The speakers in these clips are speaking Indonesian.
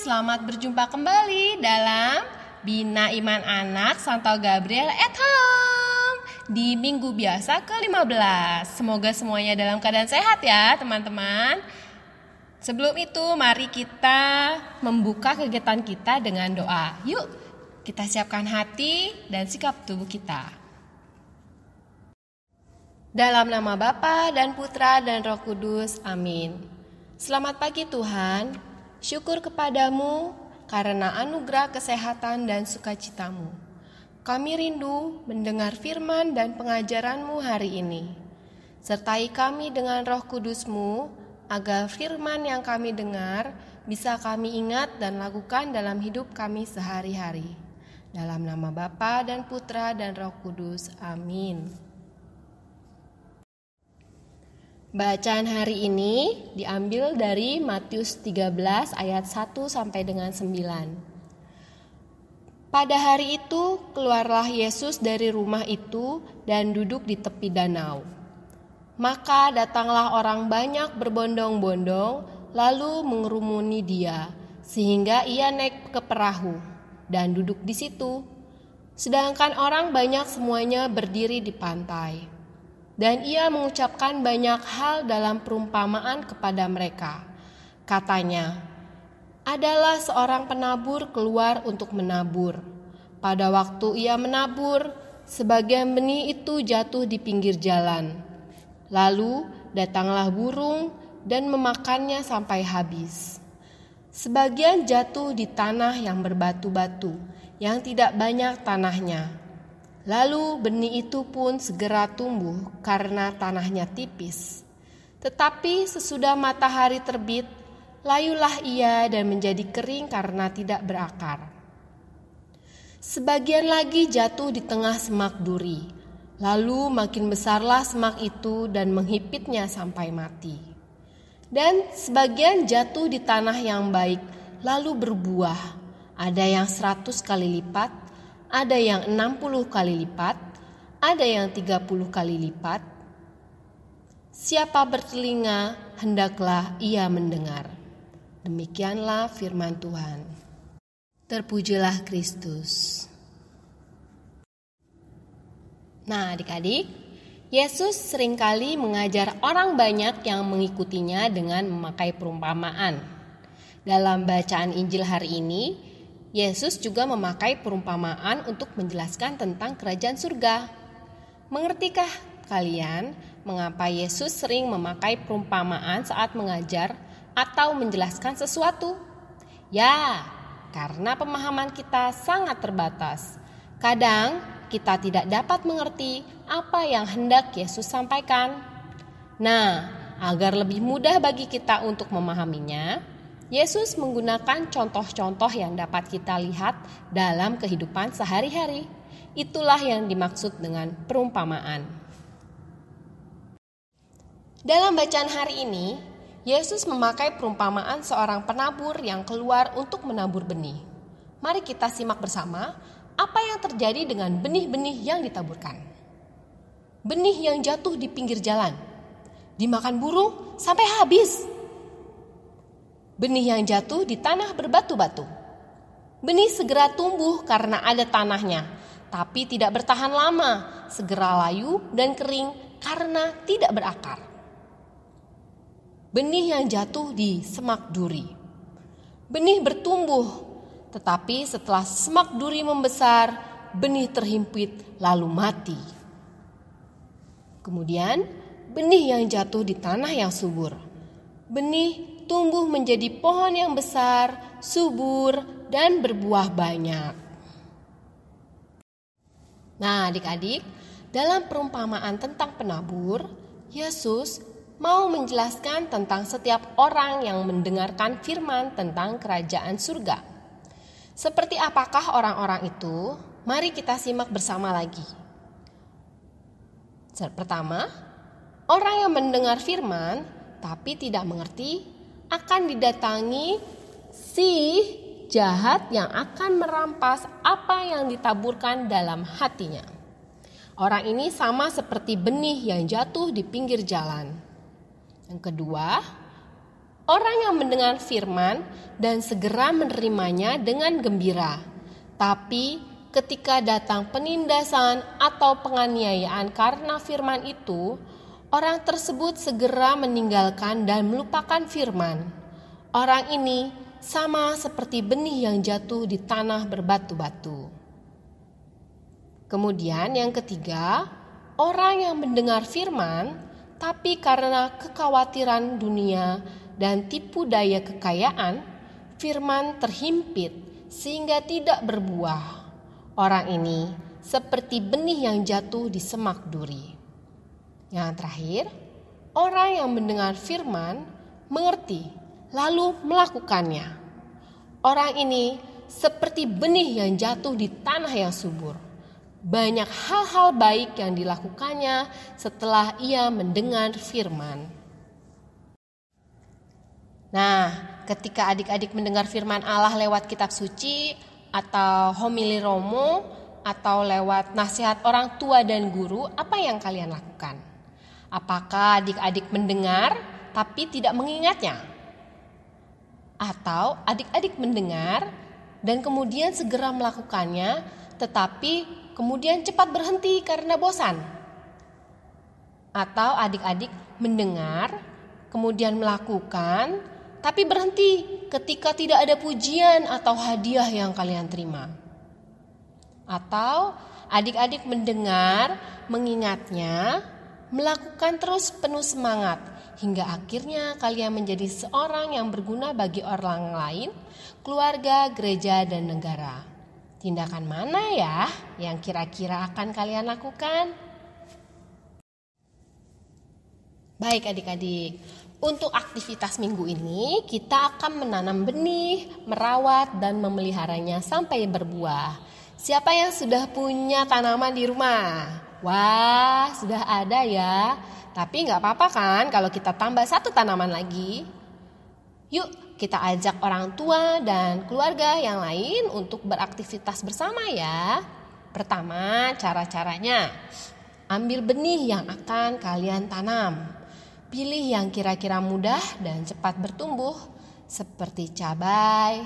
selamat berjumpa kembali dalam Bina Iman Anak Santo Gabriel at Home di minggu biasa ke-15. Semoga semuanya dalam keadaan sehat ya teman-teman. Sebelum itu mari kita membuka kegiatan kita dengan doa. Yuk kita siapkan hati dan sikap tubuh kita. Dalam nama Bapa dan Putra dan Roh Kudus, amin. Selamat pagi Tuhan. Syukur kepadamu karena anugerah kesehatan dan sukacitamu. Kami rindu mendengar firman dan pengajaranmu hari ini. Sertai kami dengan Roh Kudusmu agar firman yang kami dengar bisa kami ingat dan lakukan dalam hidup kami sehari-hari. Dalam nama Bapa dan Putra dan Roh Kudus, amin. Bacaan hari ini diambil dari Matius 13 ayat 1 sampai dengan 9. Pada hari itu keluarlah Yesus dari rumah itu dan duduk di tepi danau. Maka datanglah orang banyak berbondong-bondong lalu mengerumuni dia sehingga ia naik ke perahu dan duduk di situ. Sedangkan orang banyak semuanya berdiri di pantai. Dan ia mengucapkan banyak hal dalam perumpamaan kepada mereka. Katanya, adalah seorang penabur keluar untuk menabur. Pada waktu ia menabur, sebagian benih itu jatuh di pinggir jalan. Lalu datanglah burung dan memakannya sampai habis. Sebagian jatuh di tanah yang berbatu-batu, yang tidak banyak tanahnya. Lalu benih itu pun segera tumbuh karena tanahnya tipis. Tetapi sesudah matahari terbit, layulah ia dan menjadi kering karena tidak berakar. Sebagian lagi jatuh di tengah semak duri. Lalu makin besarlah semak itu dan menghipitnya sampai mati. Dan sebagian jatuh di tanah yang baik, lalu berbuah. Ada yang 100 kali lipat, ada yang 60 kali lipat, ada yang 30 kali lipat. Siapa bertelinga, hendaklah ia mendengar. Demikianlah firman Tuhan. Terpujilah Kristus. Nah adik-adik, Yesus seringkali mengajar orang banyak yang mengikutinya dengan memakai perumpamaan. Dalam bacaan Injil hari ini, Yesus juga memakai perumpamaan untuk menjelaskan tentang kerajaan surga. Mengertikah kalian mengapa Yesus sering memakai perumpamaan saat mengajar atau menjelaskan sesuatu? Ya, karena pemahaman kita sangat terbatas. Kadang kita tidak dapat mengerti apa yang hendak Yesus sampaikan. Nah, agar lebih mudah bagi kita untuk memahaminya, Yesus menggunakan contoh-contoh yang dapat kita lihat dalam kehidupan sehari-hari. Itulah yang dimaksud dengan perumpamaan. Dalam bacaan hari ini, Yesus memakai perumpamaan seorang penabur yang keluar untuk menabur benih. Mari kita simak bersama apa yang terjadi dengan benih-benih yang ditaburkan. Benih yang jatuh di pinggir jalan, dimakan burung sampai habis. Benih yang jatuh di tanah berbatu-batu. Benih segera tumbuh karena ada tanahnya, tapi tidak bertahan lama, segera layu dan kering karena tidak berakar. Benih yang jatuh di semak duri. Benih bertumbuh, tetapi setelah semak duri membesar, benih terhimpit lalu mati. Kemudian, benih yang jatuh di tanah yang subur. Benih tumbuh menjadi pohon yang besar, subur, dan berbuah banyak. Nah adik-adik, dalam perumpamaan tentang penabur, Yesus mau menjelaskan tentang setiap orang yang mendengarkan firman tentang kerajaan surga. Seperti apakah orang-orang itu? Mari kita simak bersama lagi. Pertama, orang yang mendengar firman tapi tidak mengerti akan didatangi si jahat yang akan merampas apa yang ditaburkan dalam hatinya. Orang ini sama seperti benih yang jatuh di pinggir jalan. Yang kedua, Orang yang mendengar firman dan segera menerimanya dengan gembira. Tapi ketika datang penindasan atau penganiayaan karena firman itu, orang tersebut segera meninggalkan dan melupakan firman. Orang ini sama seperti benih yang jatuh di tanah berbatu-batu. Kemudian yang ketiga, orang yang mendengar firman, tapi karena kekhawatiran dunia dan tipu daya kekayaan, firman terhimpit sehingga tidak berbuah. Orang ini seperti benih yang jatuh di semak duri. Yang terakhir, orang yang mendengar firman, mengerti, lalu melakukannya. Orang ini seperti benih yang jatuh di tanah yang subur. Banyak hal-hal baik yang dilakukannya setelah ia mendengar firman. Nah, ketika adik-adik mendengar firman Allah lewat kitab suci atau homili romo atau lewat nasihat orang tua dan guru, apa yang kalian lakukan? Apakah adik-adik mendengar tapi tidak mengingatnya? Atau adik-adik mendengar dan kemudian segera melakukannya tetapi kemudian cepat berhenti karena bosan? Atau adik-adik mendengar kemudian melakukan tapi berhenti ketika tidak ada pujian atau hadiah yang kalian terima? Atau adik-adik mendengar, mengingatnya, melakukan terus penuh semangat hingga akhirnya kalian menjadi seorang yang berguna bagi orang lain, keluarga, gereja, dan negara. Tindakan mana ya yang kira-kira akan kalian lakukan? Baik adik-adik, untuk aktivitas minggu ini kita akan menanam benih, merawat dan memeliharanya sampai berbuah. Siapa yang sudah punya tanaman di rumah? Wah, sudah ada ya. Tapi gak apa-apa kan kalau kita tambah satu tanaman lagi? Yuk kita ajak orang tua dan keluarga yang lain untuk beraktivitas bersama ya. Pertama, cara-caranya. Ambil benih yang akan kalian tanam. Pilih yang kira-kira mudah dan cepat bertumbuh seperti cabai,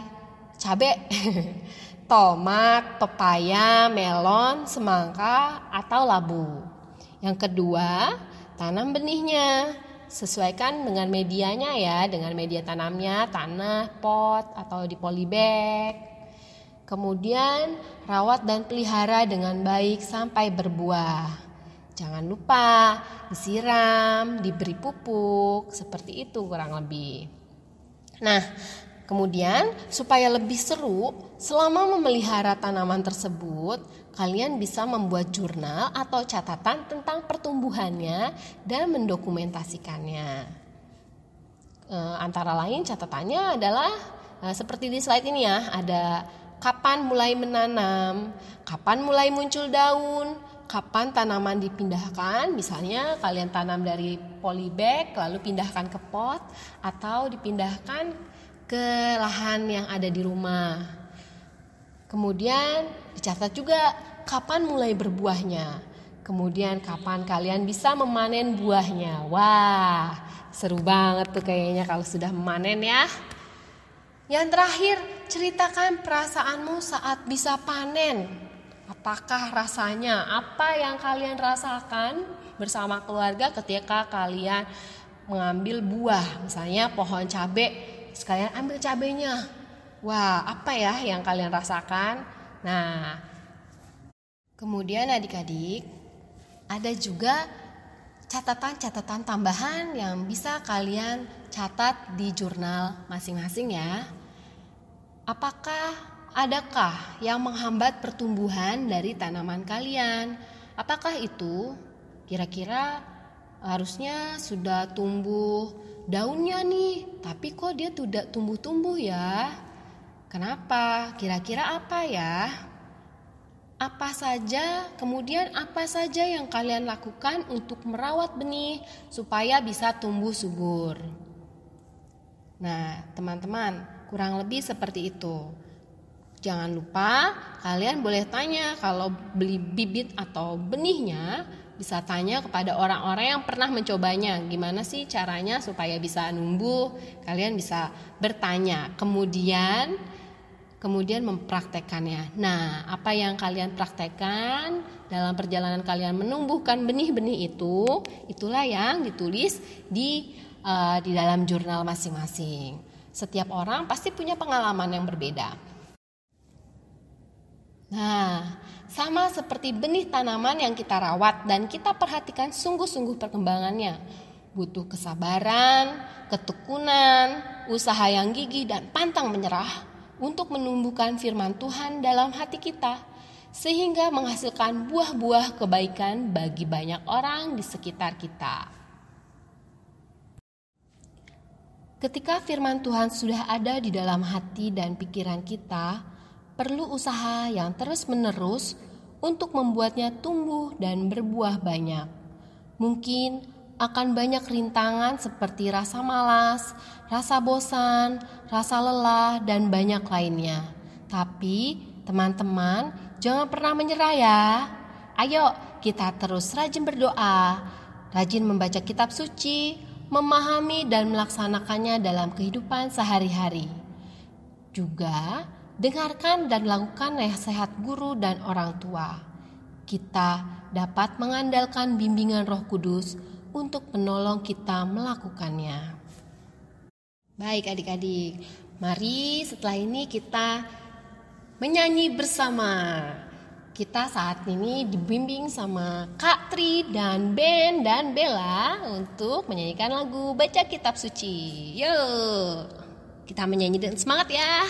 tomat, pepaya, melon, semangka, atau labu. Yang kedua, tanam benihnya. Sesuaikan dengan medianya ya, dengan media tanamnya, tanah, pot, atau di polybag. Kemudian rawat dan pelihara dengan baik sampai berbuah. Jangan lupa disiram, diberi pupuk, seperti itu kurang lebih. Nah, kemudian supaya lebih seru, selama memelihara tanaman tersebut, kalian bisa membuat jurnal atau catatan tentang pertumbuhannya dan mendokumentasikannya. Antara lain catatannya adalah seperti di slide ini ya, ada kapan mulai menanam, kapan mulai muncul daun, kapan tanaman dipindahkan, misalnya kalian tanam dari polybag lalu pindahkan ke pot atau dipindahkan ke lahan yang ada di rumah. Kemudian dicatat juga kapan mulai berbuahnya. Kemudian kapan kalian bisa memanen buahnya. Wah, seru banget tuh kayaknya kalau sudah memanen ya. Yang terakhir, ceritakan perasaanmu saat bisa panen. Apakah rasanya? Apa yang kalian rasakan bersama keluarga ketika kalian mengambil buah? Misalnya pohon cabai, sekalian ambil cabainya. Wah, apa ya yang kalian rasakan? Nah, kemudian adik-adik, ada juga catatan-catatan tambahan yang bisa kalian catat di jurnal masing-masing ya. Adakah yang menghambat pertumbuhan dari tanaman kalian? Apakah itu kira-kira harusnya sudah tumbuh daunnya nih, tapi kok dia tidak tumbuh-tumbuh ya? Kenapa? Kira-kira apa ya? Kemudian apa saja yang kalian lakukan untuk merawat benih supaya bisa tumbuh subur? Nah, teman-teman, kurang lebih seperti itu. Jangan lupa kalian boleh tanya kalau beli bibit atau benihnya, bisa tanya kepada orang-orang yang pernah mencobanya. Gimana sih caranya supaya bisa numbuh? Kalian bisa bertanya, kemudian mempraktekannya. Nah, apa yang kalian praktekkan dalam perjalanan kalian menumbuhkan benih-benih itu, itulah yang ditulis di dalam jurnal masing-masing. Setiap orang pasti punya pengalaman yang berbeda. Nah, sama seperti benih tanaman yang kita rawat dan kita perhatikan sungguh-sungguh perkembangannya. Butuh kesabaran, ketekunan, usaha yang gigih dan pantang menyerah untuk menumbuhkan firman Tuhan dalam hati kita, sehingga menghasilkan buah-buah kebaikan bagi banyak orang di sekitar kita. Ketika firman Tuhan sudah ada di dalam hati dan pikiran kita, perlu usaha yang terus-menerus untuk membuatnya tumbuh dan berbuah banyak. Mungkin akan banyak rintangan seperti rasa malas, rasa bosan, rasa lelah, dan banyak lainnya. Tapi teman-teman jangan pernah menyerah ya. Ayo kita terus rajin berdoa, rajin membaca kitab suci, memahami dan melaksanakannya dalam kehidupan sehari-hari. Juga dengarkan dan lakukan nasihat guru dan orang tua. Kita dapat mengandalkan bimbingan Roh Kudus untuk menolong kita melakukannya. Baik adik-adik, mari setelah ini kita menyanyi bersama. Kita saat ini dibimbing sama Kak Tri dan Ben dan Bella untuk menyanyikan lagu Baca Kitab Suci. Yuk, kita menyanyi dengan semangat ya.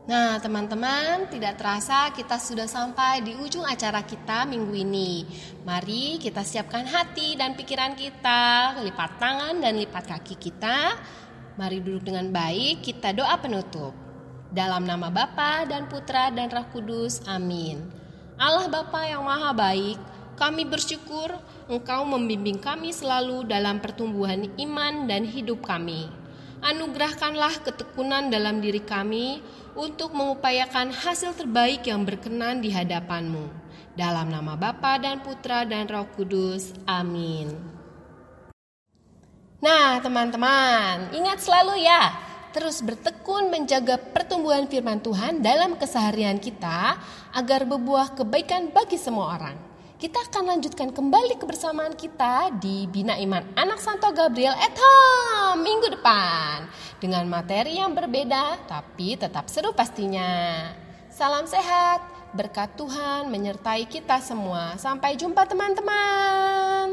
Nah teman-teman, tidak terasa kita sudah sampai di ujung acara kita minggu ini. Mari kita siapkan hati dan pikiran kita, lipat tangan dan lipat kaki kita. Mari duduk dengan baik, kita doa penutup. Dalam nama Bapa dan Putra dan Roh Kudus, amin. Allah Bapa yang maha baik, kami bersyukur Engkau membimbing kami selalu dalam pertumbuhan iman dan hidup kami. Anugerahkanlah ketekunan dalam diri kami untuk mengupayakan hasil terbaik yang berkenan di hadapan-Mu. Dalam nama Bapa dan Putra dan Roh Kudus, amin. Nah teman-teman, ingat selalu ya, terus bertekun menjaga pertumbuhan firman Tuhan dalam keseharian kita agar berbuah kebaikan bagi semua orang. Kita akan lanjutkan kembali kebersamaan kita di Bina Iman Anak Santo Gabriel at Home minggu depan dengan materi yang berbeda tapi tetap seru pastinya. Salam sehat, berkat Tuhan menyertai kita semua. Sampai jumpa teman-teman.